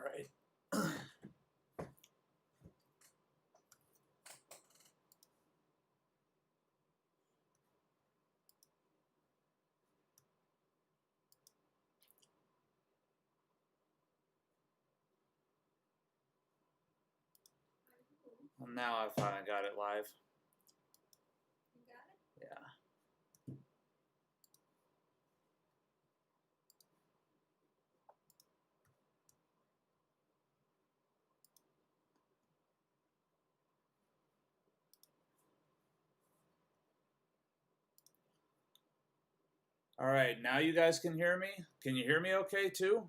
right. Well, now I finally got it live. You got it? Yeah. All right, now you guys can hear me? Can you hear me okay too?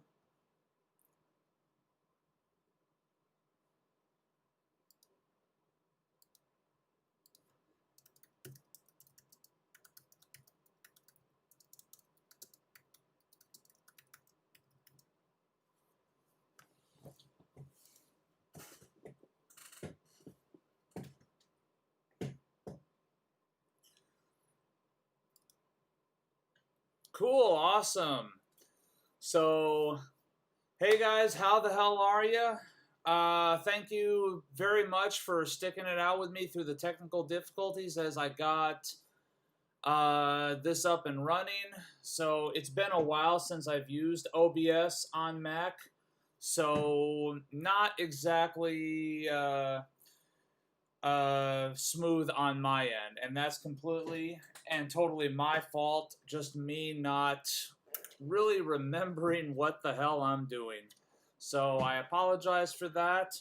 Cool, awesome. So, hey guys, how the hell are you? Thank you very much for sticking it out with me through the technical difficulties as I got this up and running. So it's been a while since I've used OBS on Mac, so not exactly smooth on my end, and that's completely and totally my fault. Just me not really remembering what the hell I'm doing. So I apologize for that,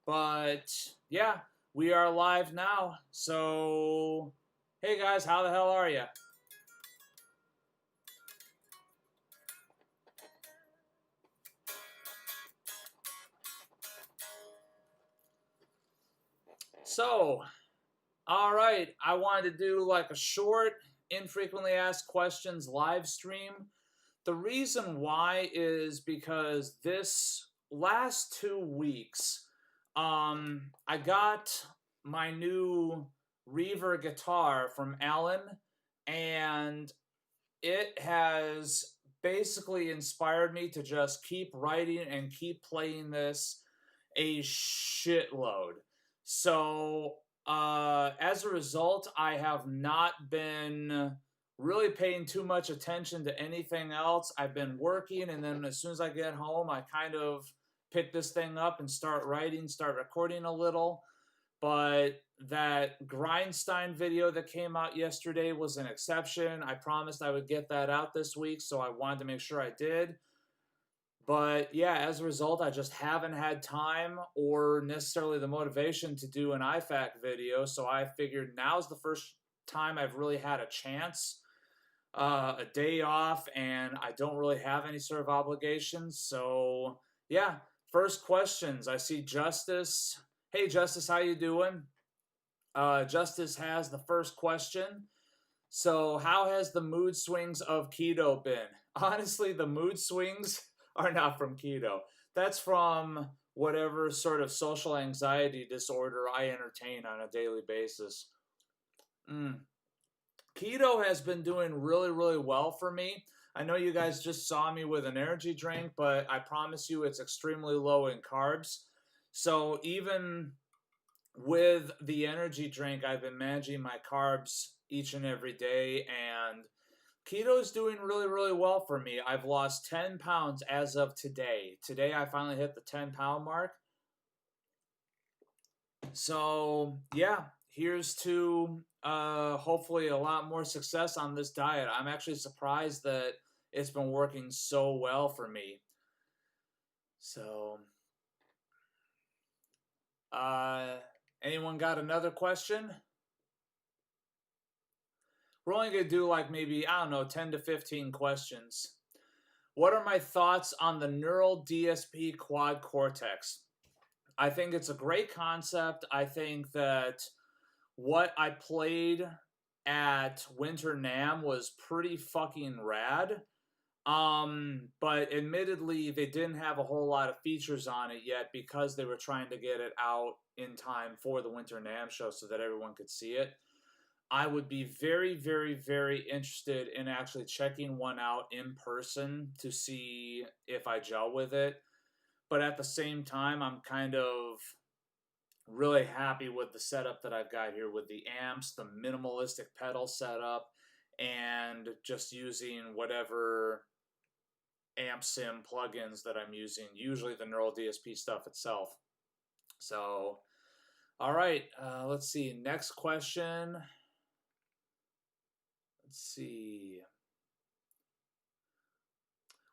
but yeah, we are live now. So hey guys, how the hell are you? So, all right, I wanted to do like a short, infrequently asked questions live stream. The reason why is because this last 2 weeks, I got my new Reaver guitar from Alan, and it has basically inspired me to just keep writing and keep playing this a shitload. So, as a result, I have not been really paying too much attention to anything else. I've been working, and then as soon as I get home, I kind of pick this thing up and start writing, start recording a little. But that Grindstein video that came out yesterday was an exception. I promised I would get that out this week, so I wanted to make sure I did. But yeah, as a result, I just haven't had time or necessarily the motivation to do an iFAQ video. So I figured now's the first time I've really had a chance, a day off, and I don't really have any sort of obligations. So yeah, first questions. I see Justice. Hey, Justice, how you doing? Justice has the first question. So how has the mood swings of keto been? Honestly, the mood swings are not from keto. That's from whatever sort of social anxiety disorder I entertain on a daily basis. Keto has been doing really, really well for me. I know you guys just saw me with an energy drink, but I promise you it's extremely low in carbs. So even with the energy drink, I've been managing my carbs each and every day, and keto is doing really, really well for me. I've lost 10 pounds as of today. Today, I finally hit the 10-pound mark. So, yeah, here's to hopefully a lot more success on this diet. I'm actually surprised that it's been working so well for me. So, anyone got another question? We're only going to do like maybe, I don't know, 10 to 15 questions. What are my thoughts on the Neural DSP quad cortex? I think it's a great concept. I think that what I played at Winter NAMM was pretty fucking rad. But admittedly, they didn't have a whole lot of features on it yet because they were trying to get it out in time for the Winter NAMM show so that everyone could see it. I would be very, very, very interested in actually checking one out in person to see if I gel with it. but at the same time, I'm kind of really happy with the setup that I've got here with the amps, the minimalistic pedal setup, and just using whatever amp sim plugins that I'm using, usually the Neural DSP stuff itself. So, all right, let's see. Next question. Let's see.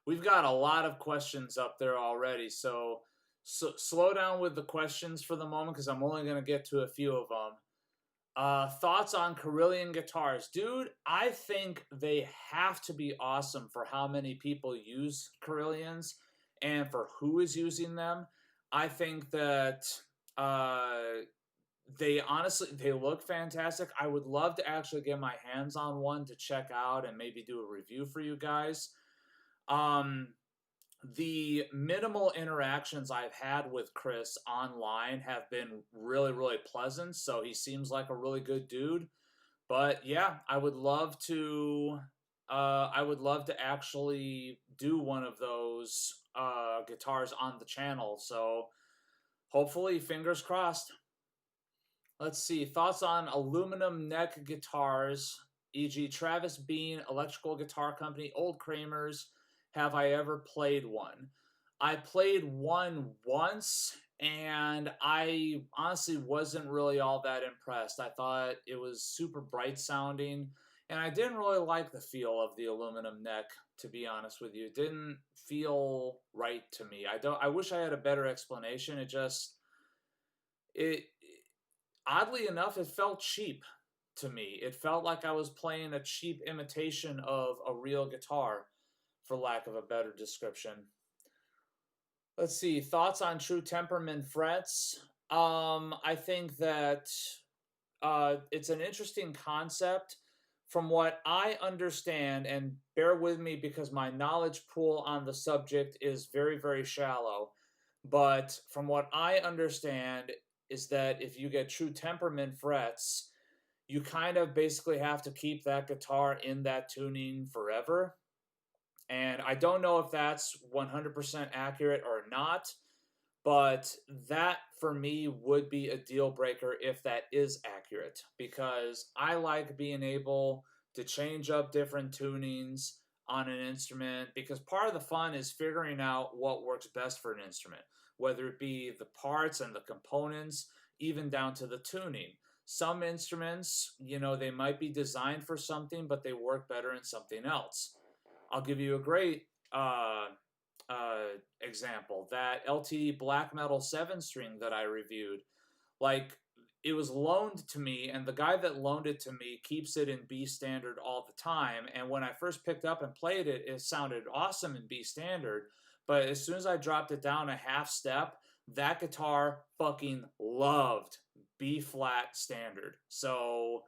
We've got a lot of questions up there already, so slow down with the questions for the moment because I'm only going to get to a few of them. Thoughts on Carillion guitars? Dude, I think they have to be awesome for how many people use Carillions and for who is using them. I think that they look fantastic. I would love to actually get my hands on one to check out and maybe do a review for you guys. The minimal interactions I've had with Chris online have been really, really pleasant. So he seems like a really good dude. But yeah, I would love to. I would love to actually do one of those guitars on the channel. So hopefully, fingers crossed. Let's see. Thoughts on aluminum neck guitars, e.g., Travis Bean, Electrical Guitar Company, Old Kramers. Have I ever played one? I played one once, and I honestly wasn't really all that impressed. I thought it was super bright sounding, and I didn't really like the feel of the aluminum neck, to be honest with you. It didn't feel right to me. I wish I had a better explanation. It oddly enough, it felt cheap to me. It felt like I was playing a cheap imitation of a real guitar, for lack of a better description. Let's see. Thoughts on True Temperament frets? I think that it's an interesting concept. From what I understand, and bear with me because my knowledge pool on the subject is very, very shallow, but from what I understand is that if you get True Temperament frets, you kind of basically have to keep that guitar in that tuning forever. And I don't know if that's 100% accurate or not, but that for me would be a deal breaker if that is accurate, because I like being able to change up different tunings on an instrument, because part of the fun is figuring out what works best for an instrument, whether it be the parts and the components, even down to the tuning. Some instruments, they might be designed for something, but they work better in something else. I'll give you a great example. That LTD Black Metal 7-string that I reviewed, like, it was loaned to me, and the guy that loaned it to me keeps it in B standard all the time. And when I first picked up and played it, it sounded awesome in B standard. But as soon as I dropped it down a half step, that guitar fucking loved B flat standard. So,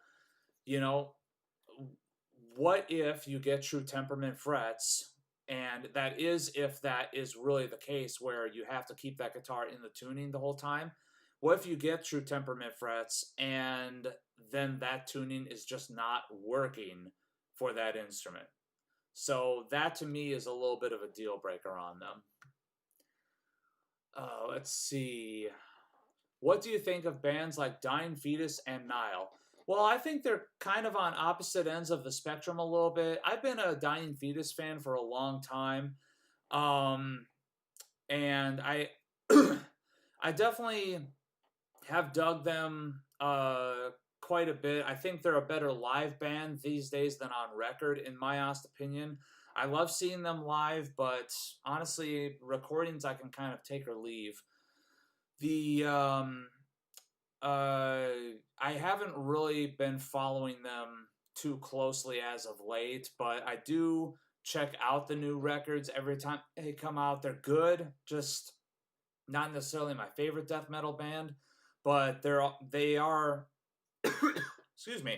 what if you get True Temperament frets, and that is if that is really the case where you have to keep that guitar in the tuning the whole time? What if you get True Temperament frets and then that tuning is just not working for that instrument? So that to me is a little bit of a deal breaker on them. Let's see. What do you think of bands like Dying Fetus and Nile? Well, I think they're kind of on opposite ends of the spectrum a little bit. I've been a Dying Fetus fan for a long time. And I I definitely have dug them quite a bit. I think they're a better live band these days than on record, in my honest opinion. I love seeing them live, but honestly, recordings I can kind of take or leave. I haven't really been following them too closely as of late, but I do check out the new records every time they come out. They're good, just not necessarily my favorite death metal band, but they are excuse me,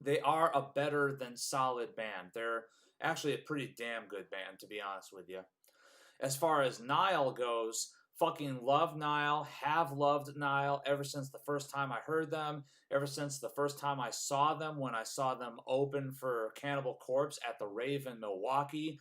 they are a better than solid band. They're actually a pretty damn good band, to be honest with you. As far as Nile goes, fucking love Nile, have loved Nile ever since the first time I heard them, ever since the first time I saw them when I saw them open for Cannibal Corpse at the Rave in Milwaukee.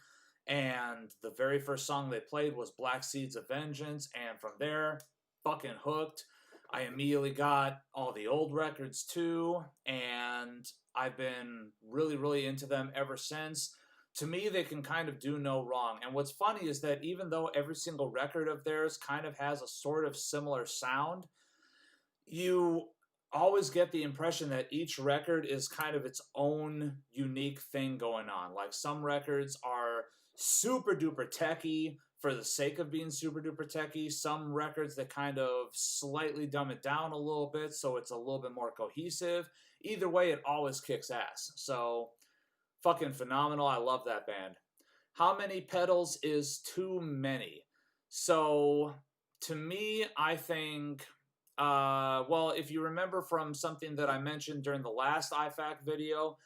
And the very first song they played was Black Seeds of Vengeance, and from there, fucking hooked. I immediately got all the old records too, and I've been really, really into them ever since. To me, they can kind of do no wrong. And what's funny is that even though every single record of theirs kind of has a sort of similar sound, you always get the impression that each record is kind of its own unique thing going on. Like some records are super duper techy for the sake of being super duper techy. Some records that kind of slightly dumb it down a little bit so it's a little bit more cohesive. Either way, it always kicks ass. So fucking phenomenal. I love that band. How many pedals is too many? So to me, I think well, if you remember from something that I mentioned during the last iFAQ video,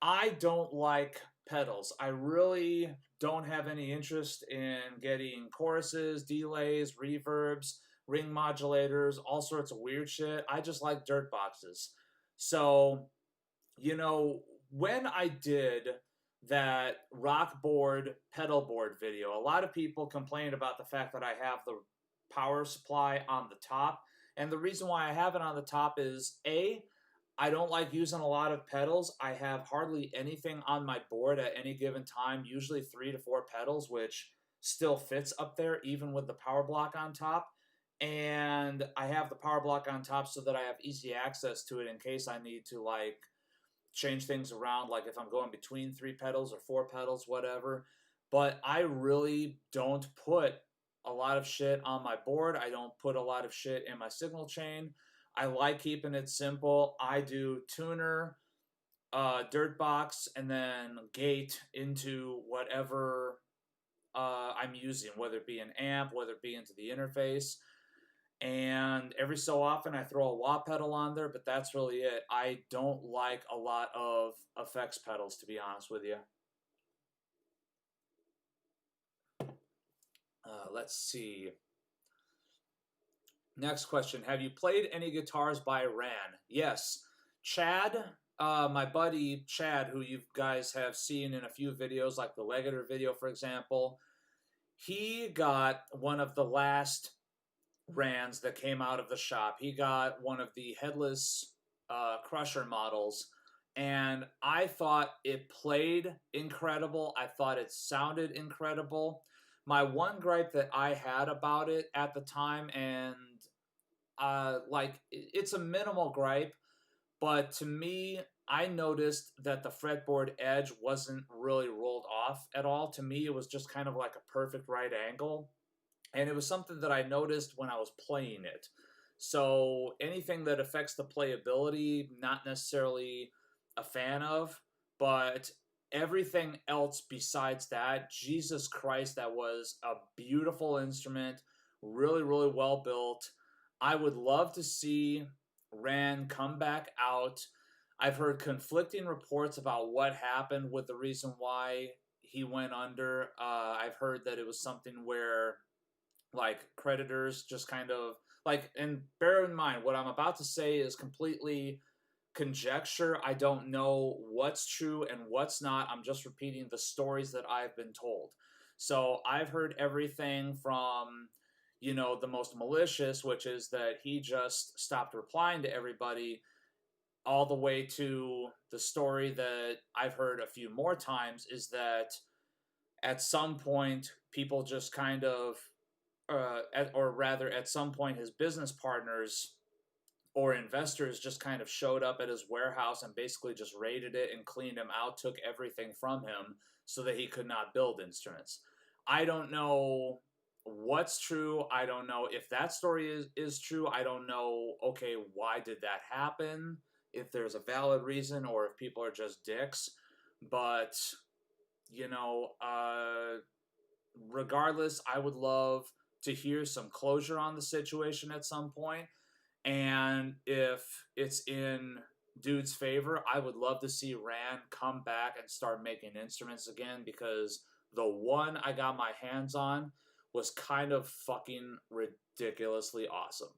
I don't like pedals. I really don't have any interest in getting choruses, delays, reverbs, ring modulators, all sorts of weird shit. I just like dirt boxes. So, you know, when I did that rock board pedal board video, a lot of people complained about the fact that I have the power supply on the top. And the reason why I have it on the top is A, I don't like using a lot of pedals. I have hardly anything on my board at any given time, usually 3 to 4 pedals, which still fits up there even with the power block on top. And I have the power block on top so that I have easy access to it in case I need to like change things around, like if I'm going between 3 pedals or 4 pedals, whatever. But I really don't put a lot of shit on my board. I don't put a lot of shit in my signal chain. I like keeping it simple. I do tuner, dirt box, and then gate into whatever I'm using, whether it be an amp, whether it be into the interface. And every so often I throw a wah pedal on there, but that's really it. I don't like a lot of effects pedals, to be honest with you. Let's see. Next question. Have you played any guitars by Ran? Yes. Chad, my buddy Chad, who you guys have seen in a few videos, like the Legator video, for example, he got one of the last Rans that came out of the shop. He got one of the headless Crusher models, and I thought it played incredible. I thought it sounded incredible. My one gripe that I had about it at the time, and like it's a minimal gripe, but to me, I noticed that the fretboard edge wasn't really rolled off at all. To me, it was just kind of like a perfect right angle. And it was something that I noticed when I was playing it. So anything that affects the playability, not necessarily a fan of, but everything else besides that, Jesus Christ, that was a beautiful instrument, really, really well built. I would love to see Ran come back out. I've heard conflicting reports about what happened with the reason why he went under. I've heard that it was something where like creditors just kind of like, and bear in mind what I'm about to say is completely conjecture. I don't know what's true and what's not. I'm just repeating the stories that I've been told. So I've heard everything from, you know, the most malicious, which is that he just stopped replying to everybody, all the way to the story that I've heard a few more times is that at some point people just kind of or rather at some point his business partners or investors just kind of showed up at his warehouse and basically just raided it and cleaned him out, took everything from him so that he could not build instruments. I don't know what's true. I don't know if that story is true. I don't know, okay, why did that happen? If there's a valid reason or if people are just dicks. But, you know, regardless, I would love to hear some closure on the situation at some point. And if it's in dude's favor, I would love to see Ran come back and start making instruments again, because the one I got my hands on was kind of fucking ridiculously awesome.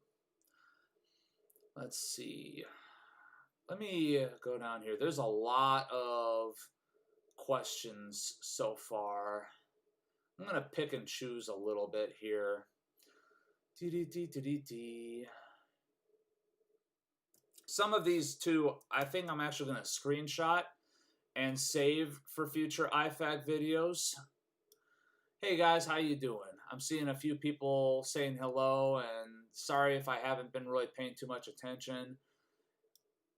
Let's see. Let me go down here. There's a lot of questions so far. I'm going to pick and choose a little bit here. Some of these too, I think I'm actually going to screenshot and save for future iFAQ videos. Hey guys, how you doing? I'm seeing a few people saying hello, and sorry if I haven't been really paying too much attention.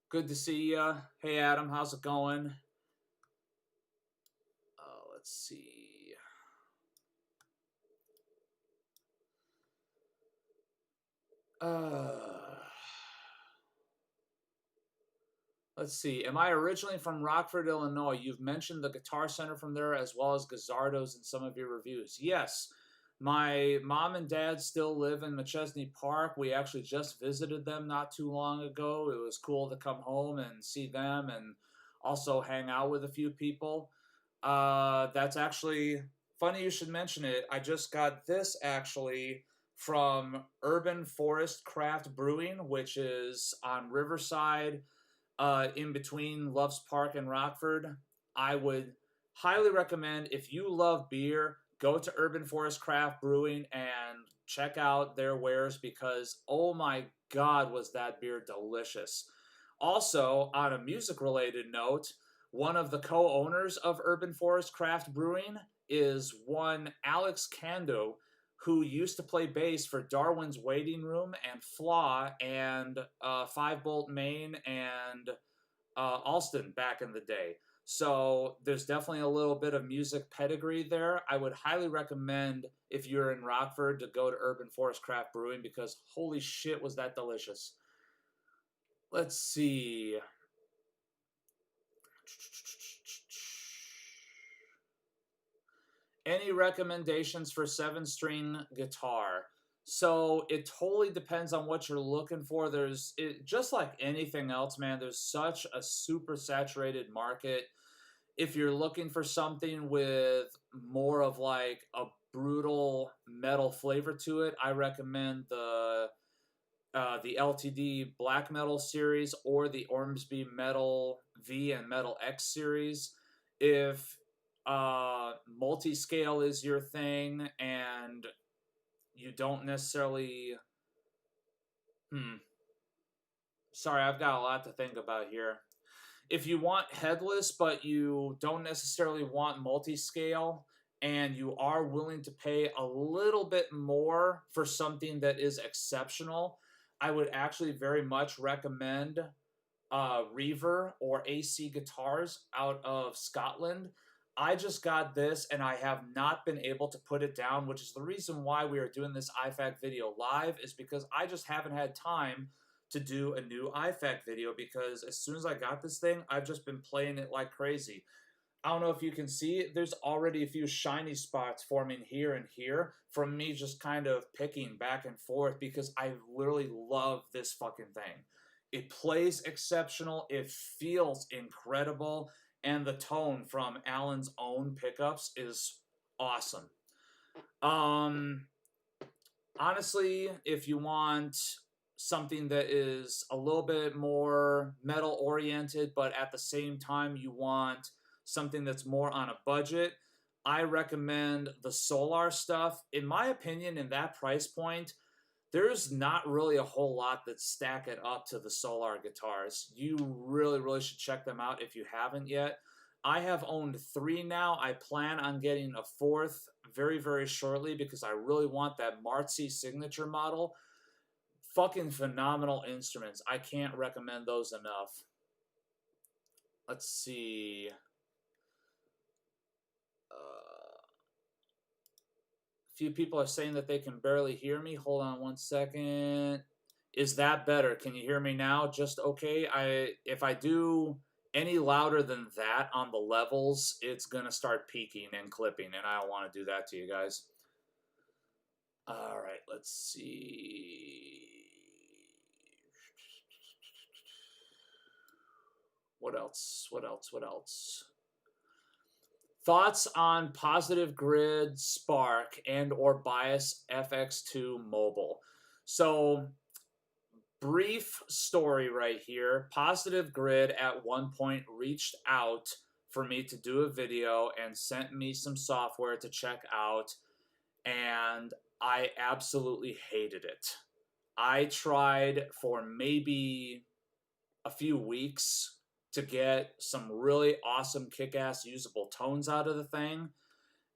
Good to see ya. Hey Adam, how's it going? Let's see. Let's see. Am I originally from Rockford, Illinois? You've mentioned the Guitar Center from there as well as Gazzardo's in some of your reviews. Yes. My mom and dad still live in McChesney Park. We actually just visited them not too long ago. It was cool to come home and see them and also hang out with a few people. That's actually funny you should mention it. I just got this actually from Urban Forest Craft Brewing, which is on Riverside, in between Loves Park and Rockford. I would highly recommend, if you love beer, go to Urban Forest Craft Brewing and check out their wares, because oh my god, was that beer delicious. Also, on a music related note, one of the co-owners of Urban Forest Craft Brewing is one Alex Kando, who used to play bass for Darwin's Waiting Room and Flaw and 5 Bolt Maine and Alston back in the day. So there's definitely a little bit of music pedigree there. I would highly recommend, if you're in Rockford, to go to Urban Forest Craft Brewing, because holy shit was that delicious. Let's see. Any recommendations for 7-string guitar? So it totally depends on what you're looking for. Just like anything else, man, there's such a super saturated market. If you're looking for something with more of like a brutal metal flavor to it, I recommend the LTD Black Metal series or the Ormsby Metal V and Metal X series. If multi-scale is your thing and you don't necessarily... Sorry, I've got a lot to think about here. If you want headless, but you don't necessarily want multi-scale, and you are willing to pay a little bit more for something that is exceptional, I would actually very much recommend Reaver or AC Guitars out of Scotland. I just got this and I have not been able to put it down, which is the reason why we are doing this iFAQ video live, is because I just haven't had time to do a new iFAQ video, because as soon as I got this thing, I've just been playing it like crazy. I don't know if you can see, there's already a few shiny spots forming here and here from me just kind of picking back and forth, because I literally love this fucking thing. It plays exceptional, it feels incredible, and the tone from Alan's own pickups is awesome. Honestly, if you want something that is a little bit more metal oriented, but at the same time you want something that's more on a budget, I recommend the Solar stuff. In my opinion, in that price point, there's not really a whole lot that stack it up to the Solar guitars. You really, really should check them out if you haven't yet. I have owned 3 now. I plan on getting a 4th very, very shortly, because I really want that Marzi signature model. Fucking phenomenal instruments. I can't recommend those enough. Let's see. A few people are saying that they can barely hear me. Hold on one second. Is that better? Can you hear me now? Just okay? If I do any louder than that on the levels, it's going to start peaking and clipping, and I don't want to do that to you guys. All right, let's see. What else? Thoughts on Positive Grid Spark and or Bias FX2 Mobile. So, brief story right here. Positive Grid at one point reached out for me to do a video and sent me some software to check out, and I absolutely hated it. I tried for maybe a few weeks to get some really awesome kick-ass usable tones out of the thing,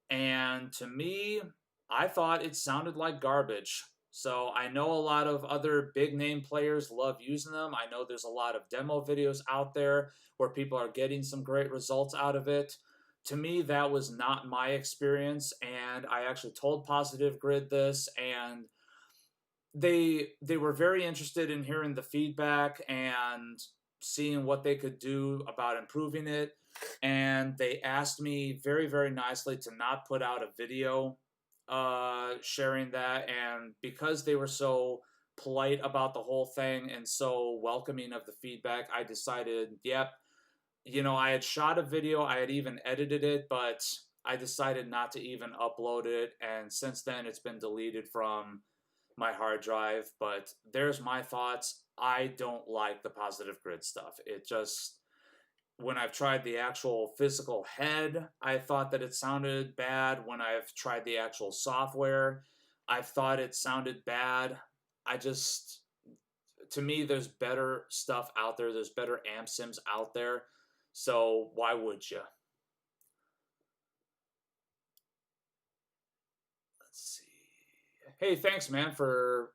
and to me, I thought it sounded like garbage. So I know a lot of other big name players love using them. I know there's a lot of demo videos out there where people are getting some great results out of it. To me, that was not my experience, and I actually told Positive Grid this, and they were very interested in hearing the feedback and seeing what they could do about improving it. And they asked me very, very nicely to not put out a video sharing that. And because they were so polite about the whole thing and so welcoming of the feedback, I decided, yep, I had shot a video, I had even edited it, but I decided not to even upload it. And since then, it's been deleted from my hard drive. But there's my thoughts. I don't like the Positive Grid stuff. It just, when I've tried the actual physical head, I thought that it sounded bad. When I've tried the actual software, I've thought it sounded bad. To me, there's better stuff out there. There's better amp sims out there. So why would you? Let's see. Hey, thanks, man, for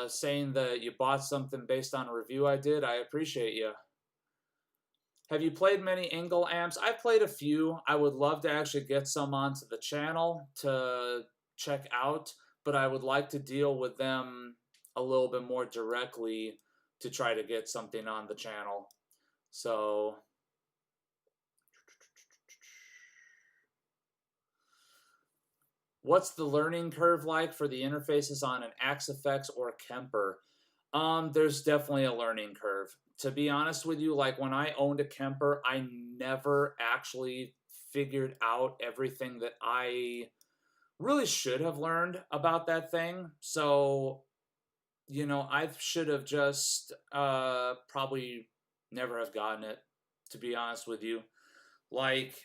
saying that you bought something based on a review I did. I appreciate you. Have you played many Engel amps? I've played a few. I would love to actually get some onto the channel to check out, but I would like to deal with them a little bit more directly to try to get something on the channel. So what's the learning curve like for the interfaces on an Axe-Fx or Kemper? There's definitely a learning curve. To be honest with you, like when I owned a Kemper, I never actually figured out everything that I really should have learned about that thing. So, I should have just probably never have gotten it, to be honest with you. Like,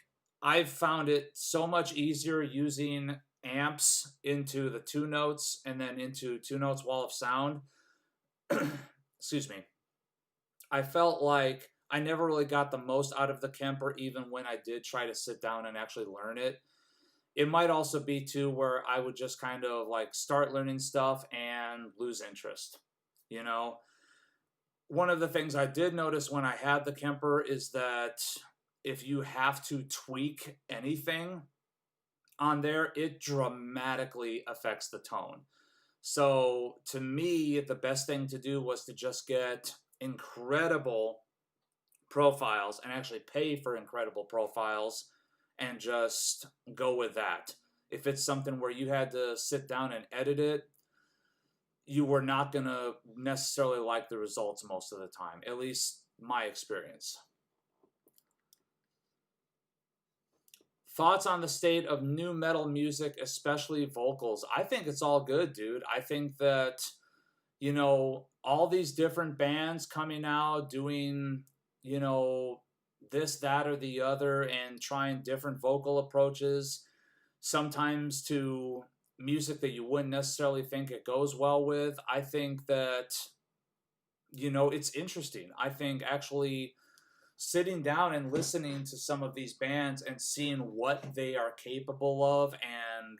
I've found it so much easier using amps into the 2 notes and then into 2 notes wall of sound. Excuse me. I felt like I never really got the most out of the Kemper, even when I did try to sit down and actually learn it. It might also be too where I would just kind of like start learning stuff and lose interest. One of the things I did notice when I had the Kemper is that if you have to tweak anything on there, it dramatically affects the tone. So to me, the best thing to do was to just get incredible profiles and actually pay for incredible profiles and just go with that. If it's something where you had to sit down and edit it, you were not going to necessarily like the results most of the time, at least my experience. Thoughts on the state of new metal music, especially vocals? I think it's all good, dude. I think that, all these different bands coming out doing, this, that, or the other and trying different vocal approaches, sometimes to music that you wouldn't necessarily think it goes well with. I think that, it's interesting. I think actually sitting down and listening to some of these bands and seeing what they are capable of and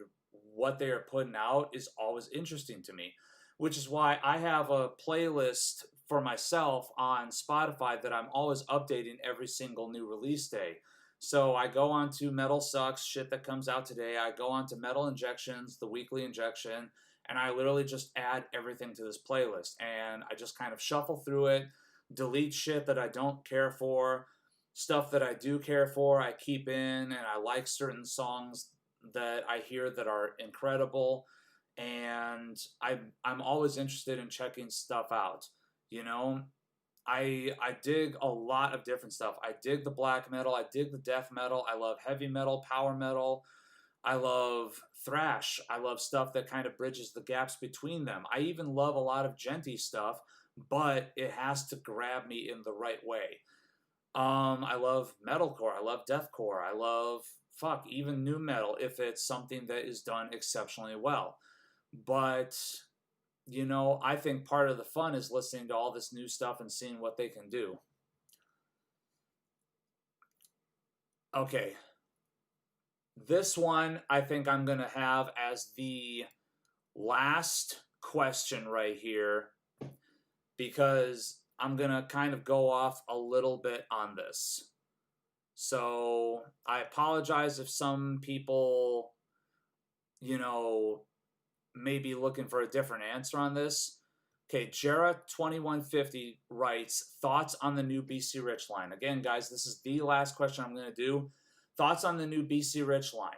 what they are putting out is always interesting to me, which is why I have a playlist for myself on Spotify that I'm always updating every single new release day. So I go on to Metal Sucks, shit that comes out today. I go on to Metal Injections, the weekly injection, and I literally just add everything to this playlist. And I just kind of shuffle through it, delete shit that I don't care for, stuff that I do care for, I keep in, and I like certain songs that I hear that are incredible. And I'm always interested in checking stuff out. I dig a lot of different stuff. I dig the black metal. I dig the death metal. I love heavy metal, power metal. I love thrash. I love stuff that kind of bridges the gaps between them. I even love a lot of djenty stuff, but it has to grab me in the right way. I love metalcore. I love deathcore. I love, fuck, even new metal if it's something that is done exceptionally well. But, you know, I think part of the fun is listening to all this new stuff and seeing what they can do. Okay. This one I think I'm going to have as the last question right here, because I'm going to kind of go off a little bit on this. So I apologize if some people, you know, may be looking for a different answer on this. Okay, Jera2150 writes, thoughts on the new BC Rich line. Again, guys, this is the last question I'm going to do. Thoughts on the new BC Rich line.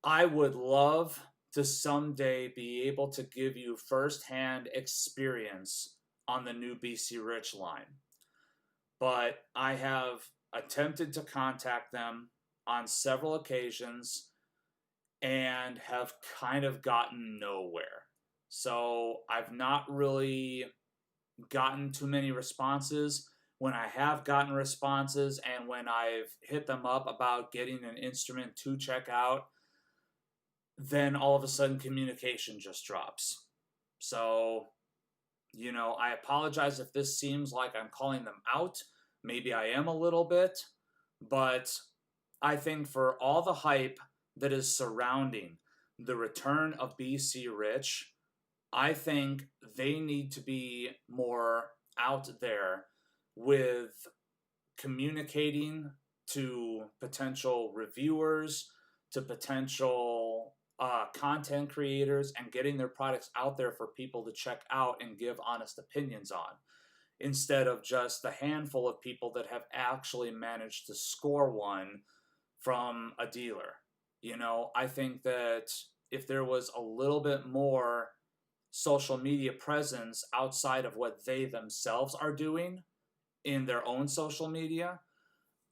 I would love to someday be able to give you firsthand experience on the new BC Rich line. But I have attempted to contact them on several occasions and have kind of gotten nowhere. So I've not really gotten too many responses. When I have gotten responses and when I've hit them up about getting an instrument to check out, then all of a sudden communication just drops. So, you know, I apologize if this seems like I'm calling them out. Maybe I am a little bit, but I think for all the hype that is surrounding the return of BC Rich, I think they need to be more out there with communicating to potential reviewers, to potential content creators, and getting their products out there for people to check out and give honest opinions on, instead of just the handful of people that have actually managed to score one from a dealer. You know, I think that if there was a little bit more social media presence outside of what they themselves are doing in their own social media,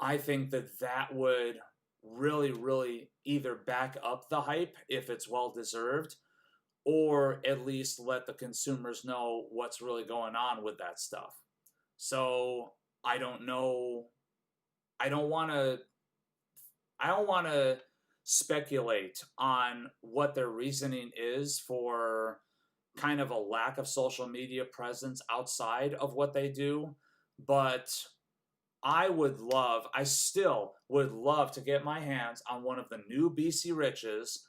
I think that that would really, really either back up the hype if it's well deserved, or at least let the consumers know what's really going on with that stuff. So I don't know. I don't want to speculate on what their reasoning is for kind of a lack of social media presence outside of what they do, but I still would love to get my hands on one of the new BC Riches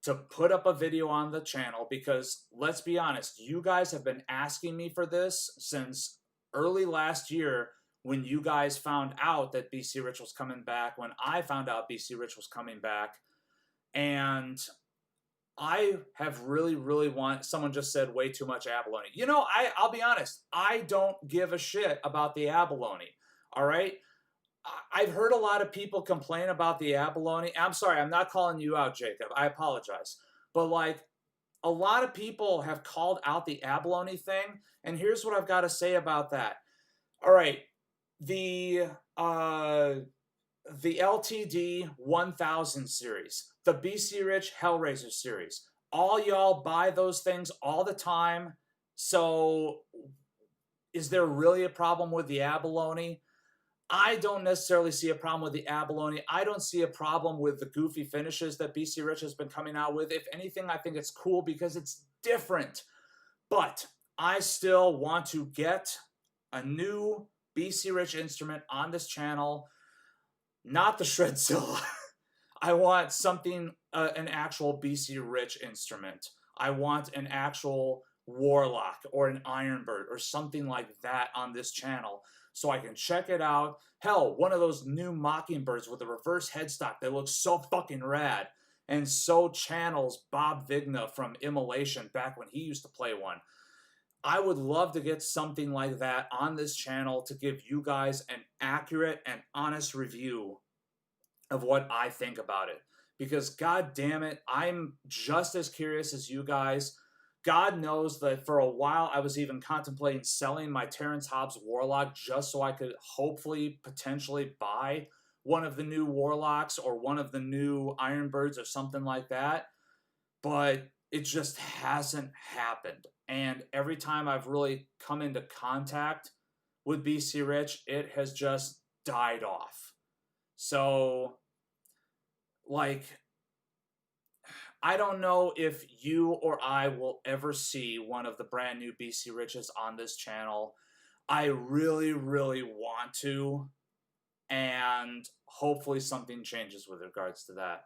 to put up a video on the channel, because let's be honest, you guys have been asking me for this since early last year when you guys found out that BC Rich was coming back, when I found out BC Rich was coming back, and I have really, really someone just said way too much abalone. You know, I'll be honest, I don't give a shit about the abalone. All right. I've heard a lot of people complain about the abalone. I'm sorry, I'm not calling you out, Jacob. I apologize. But like, a lot of people have called out the abalone thing, and here's what I've got to say about that. All right, the LTD 1000 series, the BC Rich Hellraiser series, all y'all buy those things all the time. So is there really a problem with the abalone? I don't necessarily see a problem with the abalone. I don't see a problem with the goofy finishes that BC Rich has been coming out with. If anything, I think it's cool because it's different. But I still want to get a new BC Rich instrument on this channel, not the Shredzilla. I want something, an actual BC Rich instrument. I want an actual Warlock or an Ironbird or something like that on this channel, so I can check it out. Hell, one of those new Mockingbirds with a reverse headstock that looks so fucking rad and so channels Bob Vigna from Immolation back when he used to play one. I would love to get something like that on this channel to give you guys an accurate and honest review of what I think about it. Because god damn it, I'm just as curious as you guys. God knows that for a while I was even contemplating selling my Terrence Hobbs Warlock just so I could hopefully potentially buy one of the new Warlocks or one of the new Ironbirds or something like that. But it just hasn't happened. And every time I've really come into contact with BC Rich, it has just died off. So, like, I don't know if you or I will ever see one of the brand new BC Riches on this channel. I really, really want to, and hopefully something changes with regards to that.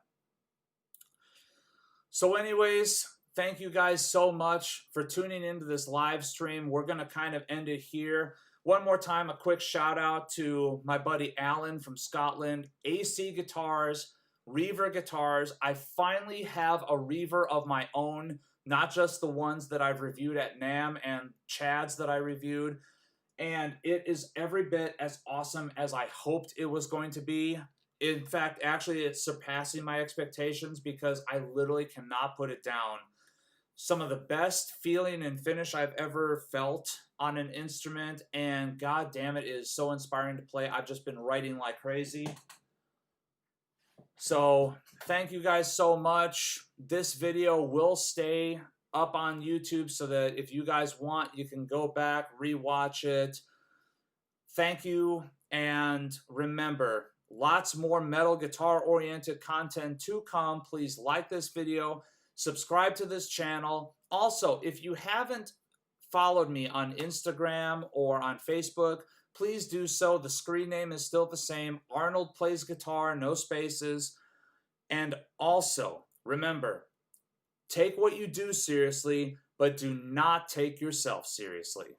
So anyways, thank you guys so much for tuning into this live stream. We're going to kind of end it here. One more time, a quick shout out to my buddy Alan from Scotland, AC Guitars, Reaver Guitars. I finally have a Reaver of my own, not just the ones that I've reviewed at NAMM and Chad's that I reviewed. And it is every bit as awesome as I hoped it was going to be. In fact, actually, it's surpassing my expectations because I literally cannot put it down. Some of the best feeling and finish I've ever felt on an instrument, and god damn it, is so inspiring to play. I've just been writing like crazy. So thank you guys so much. This video will stay up on YouTube so that if you guys want, you can go back, rewatch it. Thank you, and remember, lots more metal guitar oriented content to come. Please like this video, subscribe to this channel. Also, if you haven't followed me on Instagram or on Facebook, please do so. The screen name is still the same, Arnold Plays Guitar, no spaces. And also, remember, take what you do seriously, but do not take yourself seriously.